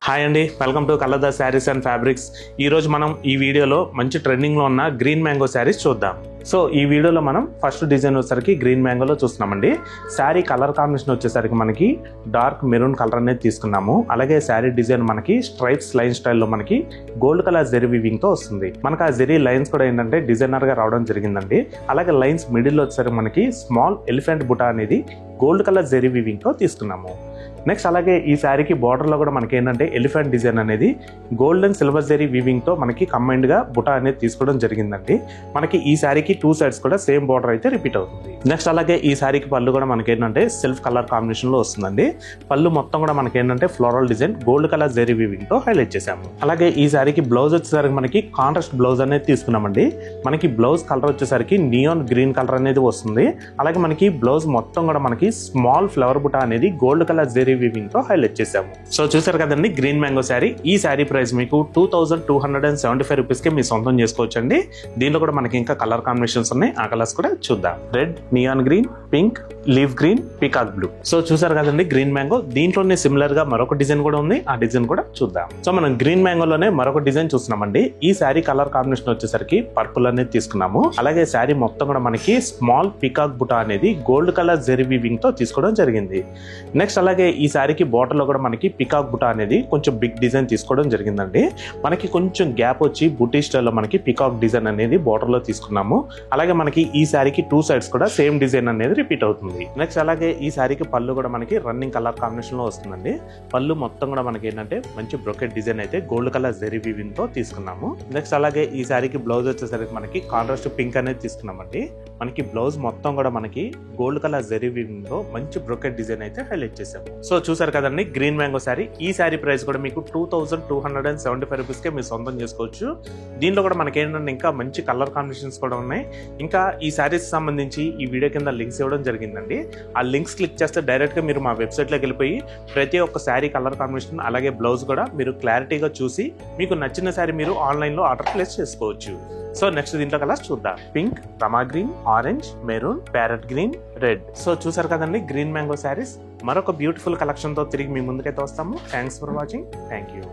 Hi అండి, welcome to కలర్దా saris and fabrics. ఈరోజు మనం ఈ వీడియోలో మంచి ట్రెండింగ్లో ఉన్న గ్రీన్ మ్యాంగో శారీస్ చూద్దాం. సో ఈ వీడియోలో మనం ఫస్ట్ డిజైన్ వచ్చేసరికి గ్రీన్ మ్యాంగోలో చూస్తున్నామండి. శారీ కలర్ కాంబినేషన్ వచ్చేసరికి మనకి డార్క్ మెరూన్ కలర్ అనేది తీసుకున్నాము. అలాగే శారీ డిజైన్ మనకి స్ట్రైప్స్ లైన్ స్టైల్లో మనకి గోల్డ్ కలర్ జెరీ వీవింగ్తో వస్తుంది. మనకి ఆ జెరీ లైన్స్ కూడా ఏంటంటే డిజైనర్గా రావడం జరిగిందండి. అలాగే లైన్స్ మిడిల్లో వచ్చేసరికి మనకి స్మాల్ ఎలిఫెంట్ బుటా అనేది గోల్డ్ కలర్ జెరీ వీవింగ్తో తీసుకున్నాము. నెక్స్ట్ అలాగే ఈ శారీకి బార్డర్లో కూడా మనకి ఏంటంటే ఎలిఫెంట్ డిజైన్ అనేది గోల్డ్ అండ్ సిల్వర్ జెరీ వీవింగ్తో మనకి కంబైన్డ్గా బుటా అనేది తీసుకోవడం జరిగిందండి. మనకి ఈ శారీకి టూ సైడ్స్ కూడా సేమ్ బార్డర్ అయితే రిపీట్ అవుతుంది. నెక్స్ట్ అలాగే ఈ శారీకి పళ్ళు కూడా మనకి ఏంటంటే సెల్ఫ్ కలర్ కాంబినేషన్లో వస్తుందండి. పళ్ళు మొత్తం కూడా మనకి ఏంటంటే floral design gold colour zari వీవింగ్తో హైలైట్ చేసాము. అలాగే ఈ శారీకి బ్లౌజ్ వచ్చేసరికి మనకి కాంట్రాస్ట్ బ్లౌజ్ అనేది తీసుకున్నామండి. మనకి బ్లౌజ్ కలర్ వచ్చేసరికి నియాన్ గ్రీన్ కలర్ అనేది వస్తుంది. అలాగే మనకి బ్లౌజ్ మొత్తం కూడా మనకి స్మాల్ ఫ్లవర్ బుటా అనేది గోల్డ్ కలర్ జెరీ వీవింగ్ తో హైలైట్ చేసాము. సో చూసారు కదండి గ్రీన్ మ్యాంగో శారీ. ఈ శారీ ప్రైస్ మీకు 2275 రూపీస్ కి మీ సొంతం చేసుకోవచ్చు అండి. దీనిలో కూడా మనకి ఇంకా కలర్ కాంబినేషన్స్ ఉన్నాయి. ఆ కలర్స్ కూడా చూద్దాం. Red, neon green, pink, leaf green, peacock blue. So చూసారు కదండి గ్రీన్ మ్యాంగో. దీంట్లోనే సిమిలర్ గా మరొక డిజైన్ కూడా ఉంది. ఆ డిజైన్ కూడా చూద్దాం. సో మనం గ్రీన్ మ్యాంగోలోనే మరొక డిజైన్ చూస్తున్నామండి. ఈ శారీ కలర్ కాంబినేషన్ వచ్చేసరికి పర్పుల్ అనేది తీసుకున్నాము. అలాగే శారీ మొత్తం కూడా మనకి స్మాల్ పీకాక్ బుటా అనేది గోల్డ్ కలర్ జెరీ వీవింగ్ తో తీసుకోవడం జరిగింది. నెక్స్ట్ అలాగే ఈ శారీకి బార్డర్ లో కూడా మనకి పికాక్ బుటా అనేది కొంచెం బిగ్ డిజైన్ తీసుకోవడం జరిగిందండి. మనకి కొంచెం గ్యాప్ వచ్చి బుటీ స్టైల్లో మనకి పికాక్ డిజైన్ అనేది బార్డర్ లో తీసుకున్నాము. అలాగే మనకి ఈ శారీకి టూ సైడ్స్ కూడా సేమ్ డిజైన్ అనేది రిపీట్ అవుతుంది. నెక్స్ట్ అలాగే ఈ శారీకి పళ్ళు కూడా మనకి రన్నింగ్ కలర్ కాంబినేషన్ లో వస్తుందండి. పళ్ళు మొత్తం కూడా మనకి ఏంటంటే మంచి బ్రొకెట్ డిజైన్ అయితే గోల్డ్ కలర్ జెరీ వీవింగ్ తో తీసుకున్నాము. నెక్స్ట్ అలాగే ఈ శారీకి బ్లౌజ్ వచ్చేసరికి మనకి కాంట్రాస్ట్ పింక్ అనేది తీసుకున్నామండి. మనకి బ్లౌజ్ మొత్తం కూడా మనకి గోల్డ్ కలర్ జెరీ వీవింగ్ తో మంచి బ్రొకెట్ డిజైన్ అయితే హైలైట్ చేసాము. సో చూసారు కదండి గ్రీన్ మ్యాంగో శారీ. ఈ శారీ ప్రైస్ కూడా మీకు 2275 రూపీస్ కే మీరు సొంతం చేసుకోవచ్చు. దీనిలో కూడా మనకి ఏంటంటే ఇంకా మంచి కలర్ కాంబినేషన్స్ కూడా ఉన్నాయి. ఇంకా ఈ శారీస్ సంబంధించి ఈ వీడియో కింద లింక్స్ ఇవ్వడం జరిగిందండి. ఆ లింక్స్ క్లిక్ చేస్తే డైరెక్ట్ గా మీరు మా వెబ్సైట్ లోకి వెళ్ళిపోయి ప్రతి ఒక్క శారీ కలర్ కాంబినేషన్ అలాగే బ్లౌజ్ కూడా మీరు క్లారిటీగా చూసి మీకు నచ్చిన శారీ మీరు ఆన్లైన్ లో ఆర్డర్ ప్లేస్ చేసుకోవచ్చు. సో నెక్స్ట్ దీంట్లో కలర్స్ చూద్దాం. Pink, Rama green, orange, maroon, parrot green, red. So చూసారు కదండి గ్రీన్ మ్యాంగో శారీస్. మరొక బ్యూటిఫుల్ కలెక్షన్ తో తిరిగి మీ ముందుకైతే వస్తాము. Thanks for watching. Thank you.